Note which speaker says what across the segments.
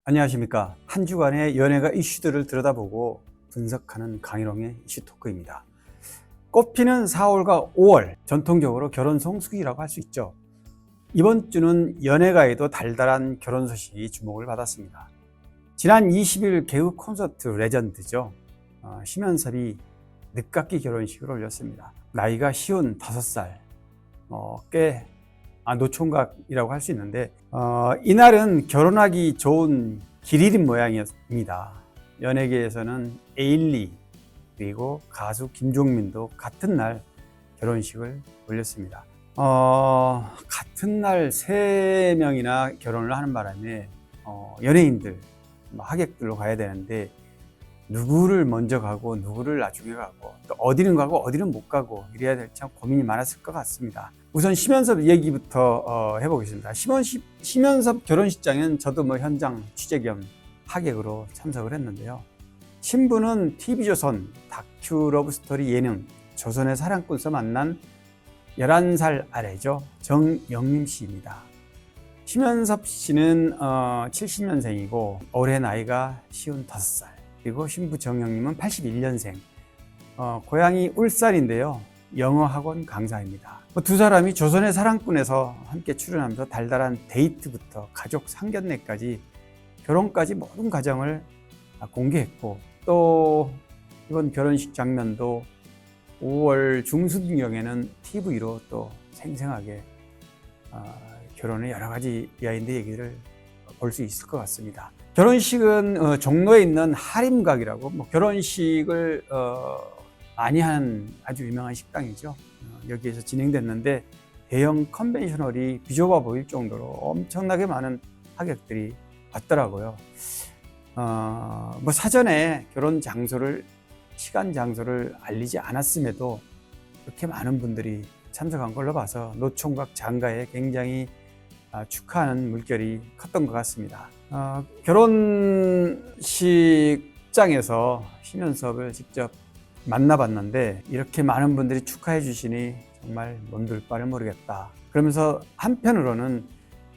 Speaker 1: 안녕하십니까. 한 주간의 연예가 이슈들을 들여다보고 분석하는 강일홍의 이슈 토크입니다. 꽃피는 4월과 5월, 전통적으로 결혼 성수기라고 할 수 있죠. 이번 주는 연예가에도 달달한 결혼 소식이 주목을 받았습니다. 지난 20일 개그 콘서트 레전드죠. 심연섭이 늦깎이 결혼식을 올렸습니다. 나이가 55살, 꽤 노총각이라고 할 수 있는데, 이날은 결혼하기 좋은 길일인 모양이었습니다. 연예계에서는 에일리 그리고 가수 김종민도 같은 날 결혼식을 올렸습니다. 같은 날 3명이나 결혼을 하는 바람에 연예인들, 하객들로 가야 되는데 누구를 먼저 가고 누구를 나중에 가고 또 어디는 가고 어디는 못 가고 이래야 될 참 고민이 많았을 것 같습니다. 우선 심연섭 얘기부터 해보겠습니다. 심연섭 결혼식장엔 저도 현장 취재 겸 하객으로 참석을 했는데요. 신부는 TV조선 다큐 러브스토리 예능 조선의 사랑꾼에서 만난 11살 아래죠. 정영림 씨입니다. 심연섭 씨는 70년생이고 올해 나이가 55살. 그리고 신부 정영림은 81년생. 고향이 울산인데요. 영어 학원 강사입니다. 두 사람이 조선의 사랑꾼에서 함께 출연하면서 달달한 데이트부터 가족 상견례까지 결혼까지 모든 과정을 공개했고, 또 이번 결혼식 장면도 5월 중순경에는 TV로 또 생생하게 결혼의 여러 가지 비하인드 얘기를 볼 수 있을 것 같습니다. 결혼식은 종로에 있는 하림각이라고 결혼식을 많이 하는 아주 유명한 식당이죠. 여기에서 진행됐는데 대형 컨벤셔널이 비좁아 보일 정도로 엄청나게 많은 하객들이 왔더라고요. 사전에 결혼 장소를, 시간 장소를 알리지 않았음에도 그렇게 많은 분들이 참석한 걸로 봐서 노총각 장가에 굉장히 축하하는 물결이 컸던 것 같습니다. 결혼식장에서 심연섭을 직접 만나봤는데 이렇게 많은 분들이 축하해 주시니 정말 몸둘 바를 모르겠다. 그러면서 한편으로는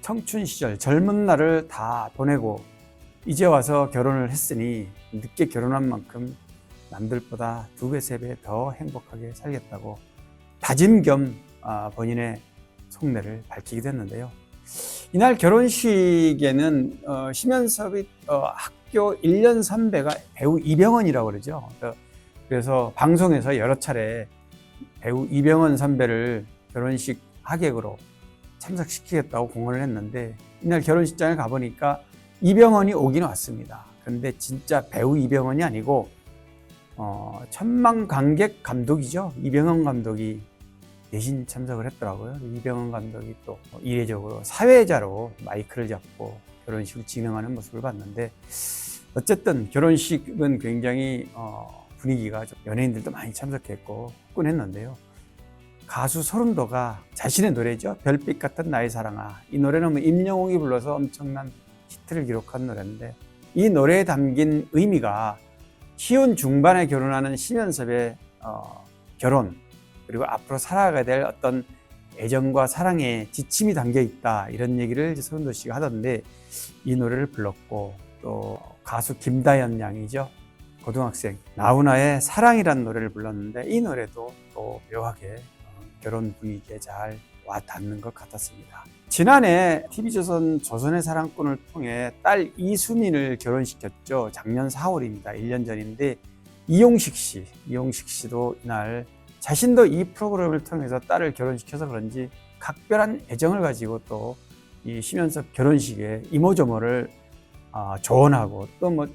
Speaker 1: 청춘 시절 젊은 날을 다 보내고 이제 와서 결혼을 했으니 늦게 결혼한 만큼 남들보다 2배, 3배 더 행복하게 살겠다고 다짐 겸 본인의 속내를 밝히기도 했는데요. 이날 결혼식에는 심연섭이 학교 1년 선배가 배우 이병헌이라고 그러죠. 그래서 방송에서 여러 차례 배우 이병헌 선배를 결혼식 하객으로 참석시키겠다고 공언을 했는데 이날 결혼식장에 가보니까 이병헌이 오긴 왔습니다. 그런데 진짜 배우 이병헌이 아니고 천만관객 감독이죠. 이병헌 감독이 대신 참석을 했더라고요. 이병헌 감독이 또 이례적으로 사회자로 마이크를 잡고 결혼식을 진행하는 모습을 봤는데, 어쨌든 결혼식은 굉장히 분위기가 좀 연예인들도 많이 참석했고 후끈했는데요. 가수 소름도가 자신의 노래죠. 별빛 같은 나의 사랑아. 이 노래는 임영웅이 불러서 엄청난 히트를 기록한 노래인데 이 노래에 담긴 의미가 쉬운 중반에 결혼하는 심연섭의 결혼, 그리고 앞으로 살아가야 될 어떤 애정과 사랑의 지침이 담겨 있다, 이런 얘기를 소름도 씨가 하던데 이 노래를 불렀고, 또 가수 김다연 양이죠. 고등학생 나훈아의 사랑이라는 노래를 불렀는데 이 노래도 또 묘하게 결혼 분위기에 잘 와닿는 것 같았습니다. 지난해 TV조선 조선의 사랑꾼을 통해 딸 이수민을 결혼시켰죠. 작년 4월입니다. 1년 전인데 이용식 씨도 이날 자신도 이 프로그램을 통해서 딸을 결혼시켜서 그런지 각별한 애정을 가지고 또 이 심연섭 결혼식에 이모저모를 조언하고 또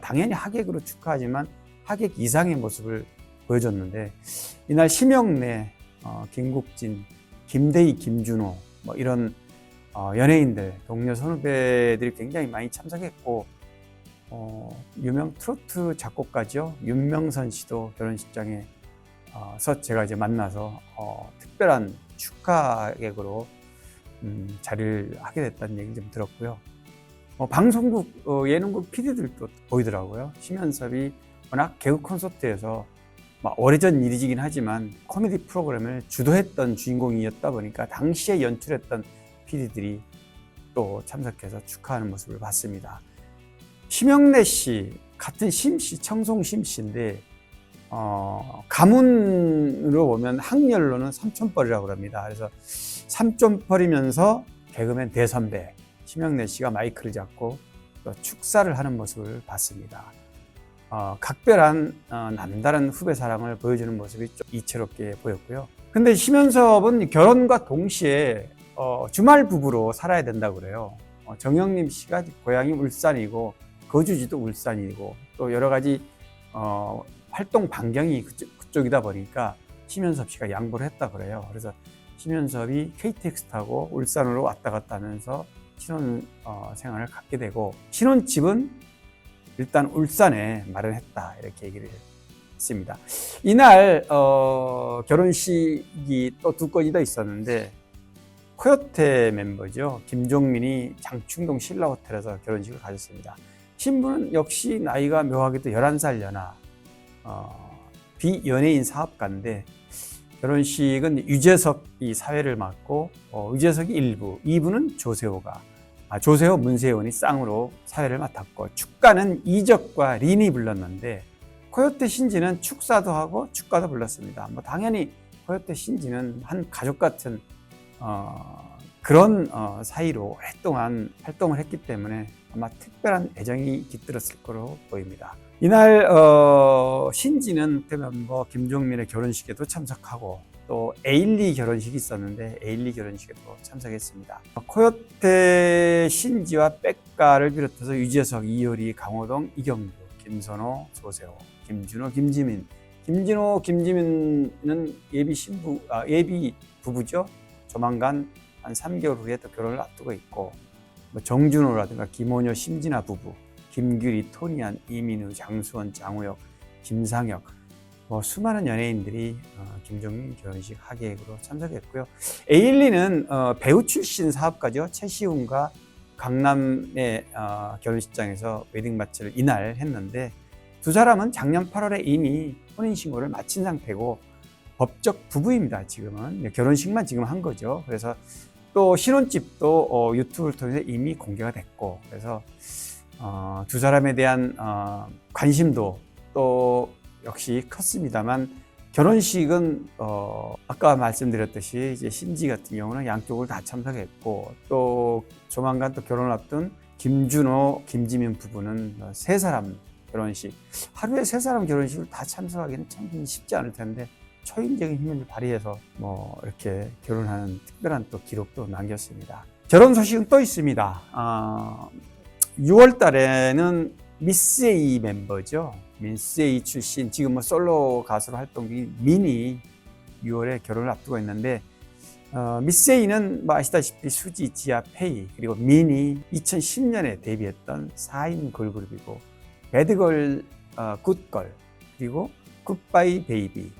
Speaker 1: 당연히 하객으로 축하하지만 하객 이상의 모습을 보여줬는데 이날 심영래, 김국진, 김대희, 김준호 이런 연예인들, 동료 선후배들이 굉장히 많이 참석했고, 유명 트로트 작곡가죠. 윤명선 씨도 결혼식장에 제가 이제 만나서 특별한 축하객으로 자리를 하게 됐다는 얘기 좀 들었고요. 방송국, 예능국 PD들도 보이더라고요. 심연섭이 워낙 개그 콘서트에서 오래전 일이긴 하지만 코미디 프로그램을 주도했던 주인공이었다 보니까 당시에 연출했던 PD들이 또 참석해서 축하하는 모습을 봤습니다. 심영래 씨 같은 심씨, 청송 심씨인데 가문으로 보면 학렬로는 삼촌뻘이라고 합니다. 그래서 삼촌뻘이면서 개그맨 대선배 심영래 씨가 마이크를 잡고 또 축사를 하는 모습을 봤습니다. 각별한 남다른 후배 사랑을 보여주는 모습이 좀 이채롭게 보였고요. 근데 심연섭은 결혼과 동시에 주말 부부로 살아야 된다고 그래요. 정영림 씨가 고향이 울산이고 거주지도 울산이고 또 여러 가지 활동 반경이 그쪽이다 보니까 심연섭 씨가 양보를 했다 그래요. 그래서 심연섭이 KTX 타고 울산으로 왔다 갔다 하면서 신혼 생활을 갖게 되고 신혼집은 일단 울산에 마련했다 이렇게 얘기를 했습니다. 이날 결혼식이 또 두 건이 더 있었는데 코요테 mem버죠. 김종민이 장충동 신라호텔에서 결혼식을 가졌습니다. 신부는 역시 나이가 묘하게도 11살 연하 비연예인 사업가인데 결혼식은 유재석이 사회를 맡고 유재석이 1부, 2부는 조세호가 조세호, 문세윤이 쌍으로 사회를 맡았고 축가는 이적과 린이 불렀는데 코요테 신지는 축사도 하고 축가도 불렀습니다. 당연히 코요테 신지는 한 가족 같은 그런 사이로 오랫동안 활동을 했기 때문에 아마 특별한 애정이 깃들었을 거로 보입니다. 이날 신지는 멤버 김종민의 결혼식에도 참석하고 또 에일리 결혼식이 있었는데 에일리 결혼식에도 참석했습니다. 코요테 신지와 백가를 비롯해서 유재석, 이효리, 강호동, 이경규, 김선호, 조세호, 김준호, 김지민. 김진호, 김지민은 예비 부부죠. 조만간 한 3개월 후에 또 결혼을 앞두고 있고 정준호라든가 김원효, 심진아 부부, 김규리, 토니안, 이민우, 장수원, 장우혁, 김상혁 수많은 연예인들이 김종민 결혼식 하객으로 참석했고요. 에일리는 배우 출신 사업가죠. 최시훈과 강남의 결혼식장에서 웨딩 마치를 이날 했는데 두 사람은 작년 8월에 이미 혼인신고를 마친 상태고 법적 부부입니다. 지금은 결혼식만 지금 한 거죠. 그래서 또 신혼집도 유튜브를 통해서 이미 공개가 됐고 그래서 두 사람에 대한 관심도 또 역시 컸습니다만 결혼식은 아까 말씀드렸듯이 이제 신지 같은 경우는 양쪽을 다 참석했고 또 조만간 또 결혼을 앞둔 김준호, 김지민 부부는 세 사람 결혼식 하루에 세 사람 결혼식을 다 참석하기는 참 쉽지 않을 텐데 초인적인 힘을 발휘해서 이렇게 결혼하는 특별한 또 기록도 남겼습니다. 결혼 소식은 또 있습니다. 6월 달에는 미스 A 멤버죠. 미스 A 출신 지금 솔로 가수로 활동 중인 민이 6월에 결혼을 앞두고 있는데 미스 A는 아시다시피 수지, 지아, 페이 그리고 민이 2010년에 데뷔했던 4인 걸그룹이고 배드걸, 굿걸 그리고 굿바이 베이비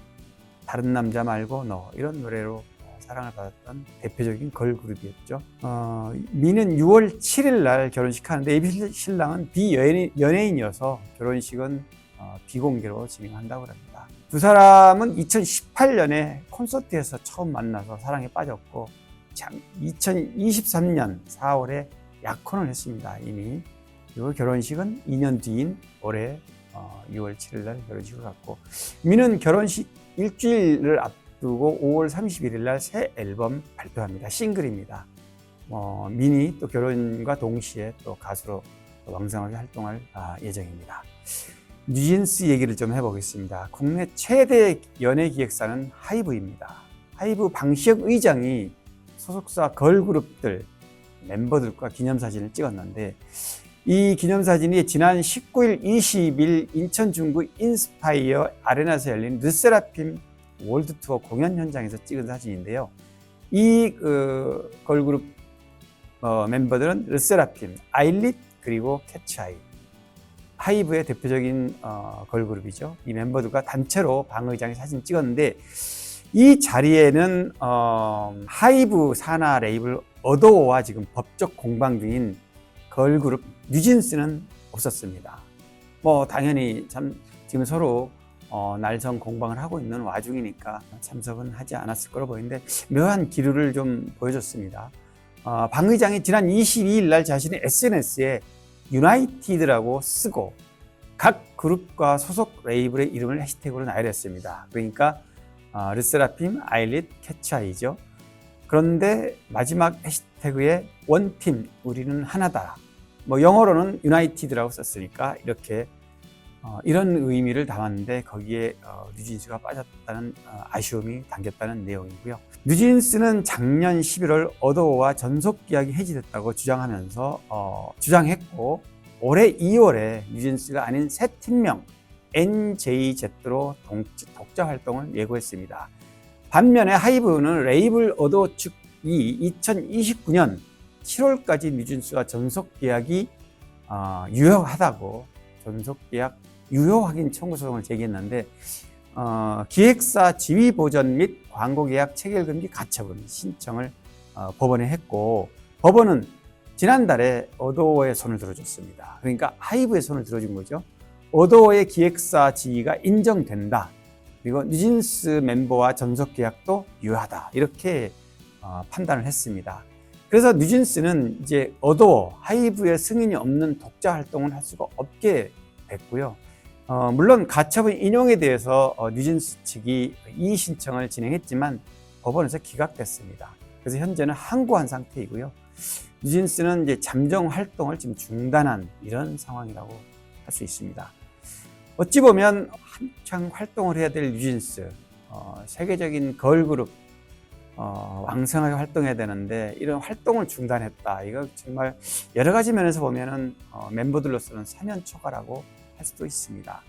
Speaker 1: 다른 남자 말고 너 이런 노래로 사랑을 받았던 대표적인 걸그룹이었죠. 미는 6월 7일 날 결혼식 하는데 예비 신랑은 비연예인이어서 결혼식은 비공개로 진행한다고 합니다. 두 사람은 2018년에 콘서트에서 처음 만나서 사랑에 빠졌고 2023년 4월에 약혼을 했습니다. 이미. 그리고 결혼식은 2년 뒤인 올해 6월 7일 날 결혼식을 갖고 미는 결혼식 일주일을 앞두고 5월 31일 날 새 앨범 발표합니다. 싱글입니다. 민이 또 결혼과 동시에 또 가수로 왕성하게 활동할 예정입니다. 뉴진스 얘기를 좀 해보겠습니다. 국내 최대 연예기획사는 하이브입니다. 하이브 방시혁 의장이 소속사 걸그룹들 멤버들과 기념사진을 찍었는데 이 기념사진이 지난 19일, 20일 인천 중구 인스파이어 아레나에서 열린 르세라핌 월드투어 공연 현장에서 찍은 사진인데요. 이 걸그룹 멤버들은 르세라핌, 아일릿 그리고 캐츠아이 하이브의 대표적인 걸그룹이죠. 이 멤버들과 단체로 방 의장이 사진 찍었는데 이 자리에는 하이브 산하 레이블 어도어와 지금 법적 공방 중인 걸그룹 뉴진스는 없었습니다. 당연히 참 지금 서로 날선 공방을 하고 있는 와중이니까 참석은 하지 않았을 거로 보이는데 묘한 기류를 좀 보여줬습니다. 방 의장이 지난 22일 날 자신의 SNS에 유나이티드라고 쓰고 각 그룹과 소속 레이블의 이름을 해시태그로 나열했습니다. 그러니까 르세라핌, 아일릿, 캐치아이죠. 그런데 마지막 해시태그에 원팀, 우리는 하나다. 영어로는 유나이티드라고 썼으니까 이렇게 이런 의미를 담았는데 거기에 뉴진스가 빠졌다는 아쉬움이 담겼다는 내용이고요. 뉴진스는 작년 11월 어도어와 전속 계약이 해지됐다고 주장했고 올해 2월에 뉴진스가 아닌 새 팀명 NJZ로 독자 활동을 예고했습니다. 반면에 하이브는 레이블 어도어 측이 2029년 7월까지 뉴진스와 전속 계약이 유효하다고 전속 계약 유효 확인 청구 소송을 제기했는데 기획사 지위 보전 및 광고 계약 체결 금지 가처분 신청을 법원에 했고 법원은 지난달에 어도어의 손을 들어줬습니다. 그러니까 하이브의 손을 들어준 거죠. 어도어의 기획사 지위가 인정된다. 그리고 뉴진스 멤버와 전속 계약도 유효하다. 이렇게 판단을 했습니다. 그래서 뉴진스는 이제 어도어, 하이브의 승인이 없는 독자 활동을 할 수가 없게 됐고요. 물론 가처분 인용에 대해서 뉴진스 측이 이의 신청을 진행했지만 법원에서 기각됐습니다. 그래서 현재는 항고한 상태이고요. 뉴진스는 이제 잠정 활동을 지금 중단한 이런 상황이라고 할 수 있습니다. 어찌 보면 한창 활동을 해야 될 뉴진스, 세계적인 걸그룹 왕성하게 활동해야 되는데 이런 활동을 중단했다. 이거 정말 여러 가지 면에서 보면은 멤버들로서는 사면초가라고 할 수도 있습니다.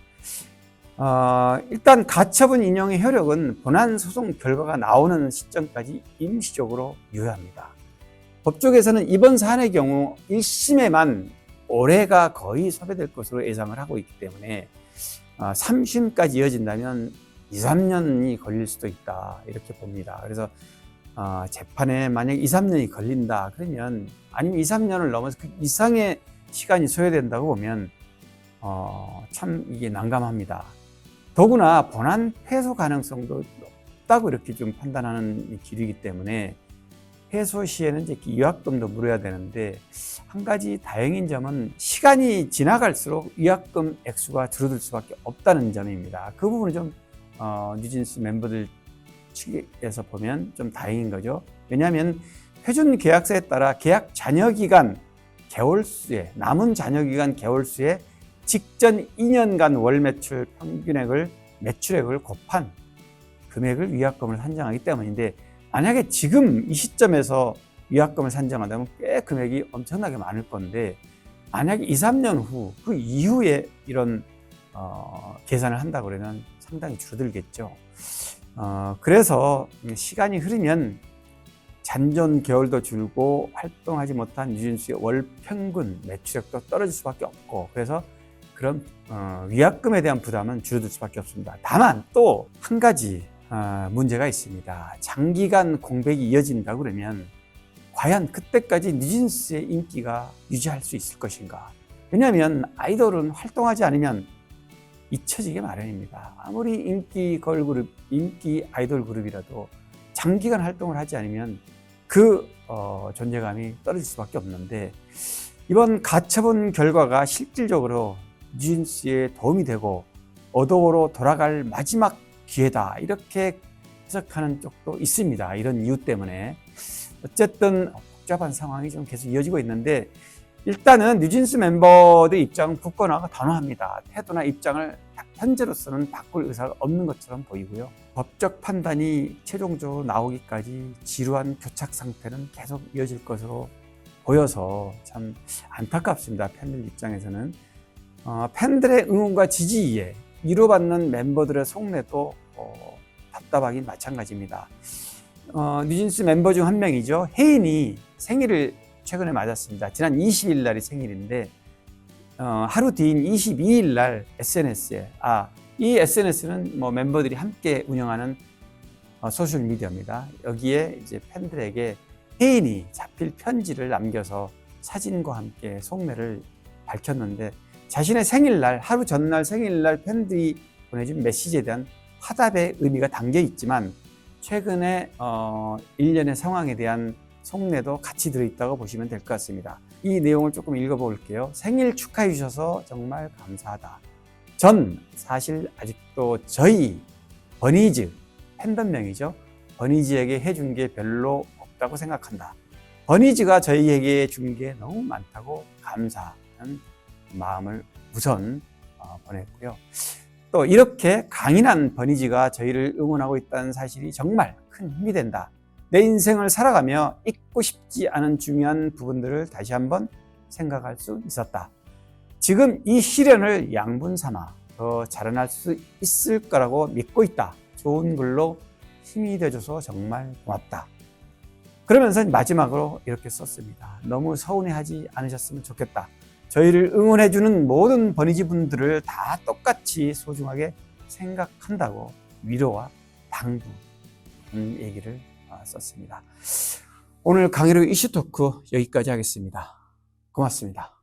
Speaker 1: 일단 가처분 인용의 효력은 본안 소송 결과가 나오는 시점까지 임시적으로 유효합니다. 법조계에서는 이번 사안의 경우 1심에만 올해가 거의 소배될 것으로 예상을 하고 있기 때문에 3심까지 이어진다면 2, 3년이 걸릴 수도 있다 이렇게 봅니다. 그래서 재판에 만약 2, 3년이 걸린다 그러면 아니면 2, 3년을 넘어서 그 이상의 시간이 소요된다고 보면 참 이게 난감합니다. 더구나 본안 패소 가능성도 높다고 이렇게 좀 판단하는 길이기 때문에 패소 시에는 이제 위약금도 물어야 되는데 한 가지 다행인 점은 시간이 지나갈수록 위약금 액수가 줄어들 수밖에 없다는 점입니다. 그 부분은 좀 뉴진스 멤버들 측에서 보면 좀 다행인 거죠. 왜냐하면 표준 계약서에 따라 계약 잔여기간 개월수에 남은 잔여기간 개월수에 직전 2년간 월 매출 평균액을 매출액을 곱한 금액을 위약금을 산정하기 때문인데 만약에 지금 이 시점에서 위약금을 산정한다면 꽤 금액이 엄청나게 많을 건데 만약에 2, 3년 후 그 이후에 이런 계산을 한다 그러면 상당히 줄어들겠죠. 그래서 시간이 흐르면 잔존 개월도 줄고 활동하지 못한 뉴진스의 월 평균 매출액도 떨어질 수밖에 없고 그래서 그런 위약금에 대한 부담은 줄어들 수밖에 없습니다. 다만 또 한 가지 문제가 있습니다. 장기간 공백이 이어진다 그러면 과연 그때까지 뉴진스의 인기가 유지할 수 있을 것인가? 왜냐하면 아이돌은 활동하지 않으면 잊혀지게 마련입니다. 아무리 인기 걸그룹, 인기 아이돌 그룹이라도 장기간 활동을 하지 않으면 그 존재감이 떨어질 수밖에 없는데 이번 가처분 결과가 실질적으로 뉴진스에 도움이 되고 어도어로 돌아갈 마지막 기회다 이렇게 해석하는 쪽도 있습니다. 이런 이유 때문에 어쨌든 복잡한 상황이 좀 계속 이어지고 있는데 일단은 뉴진스 멤버들 입장은 굳건하고 단호합니다. 태도나 입장을 현재로서는 바꿀 의사가 없는 것처럼 보이고요. 법적 판단이 최종적으로 나오기까지 지루한 교착 상태는 계속 이어질 것으로 보여서 참 안타깝습니다. 팬들 입장에서는. 팬들의 응원과 지지에 위로받는 멤버들의 속내도 답답하긴 마찬가지입니다. 뉴진스 멤버 중 한 명이죠. 혜인이 생일을 최근에 맞았습니다. 지난 20일 날이 생일인데 하루 뒤인 22일 날 SNS에 이 SNS는 뭐 멤버들이 함께 운영하는 소셜 미디어입니다. 여기에 이제 팬들에게 혜인이 자필 편지를 남겨서 사진과 함께 속내를 밝혔는데 자신의 생일날 하루 전날 생일날 팬들이 보내준 메시지에 대한 화답의 의미가 담겨 있지만 최근에 일련의 상황에 대한 속내도 같이 들어있다고 보시면 될 것 같습니다. 이 내용을 조금 읽어볼게요. 생일 축하해 주셔서 정말 감사하다. 전 사실 아직도 저희 버니즈, 팬덤명이죠. 버니즈에게 해준 게 별로 없다고 생각한다. 버니즈가 저희에게 준 게 너무 많다고 감사하는 마음을 우선 보냈고요. 또 이렇게 강인한 버니즈가 저희를 응원하고 있다는 사실이 정말 큰 힘이 된다. 내 인생을 살아가며 잊고 싶지 않은 중요한 부분들을 다시 한번 생각할 수 있었다. 지금 이 시련을 양분 삼아 더 자라날 수 있을 거라고 믿고 있다. 좋은 글로 힘이 되어줘서 정말 고맙다. 그러면서 마지막으로 이렇게 썼습니다. 너무 서운해하지 않으셨으면 좋겠다. 저희를 응원해주는 모든 버니즈 분들을 다 똑같이 소중하게 생각한다고 위로와 당부하는 얘기를 썼습니다. 오늘 강의로 이슈 토크 여기까지 하겠습니다. 고맙습니다.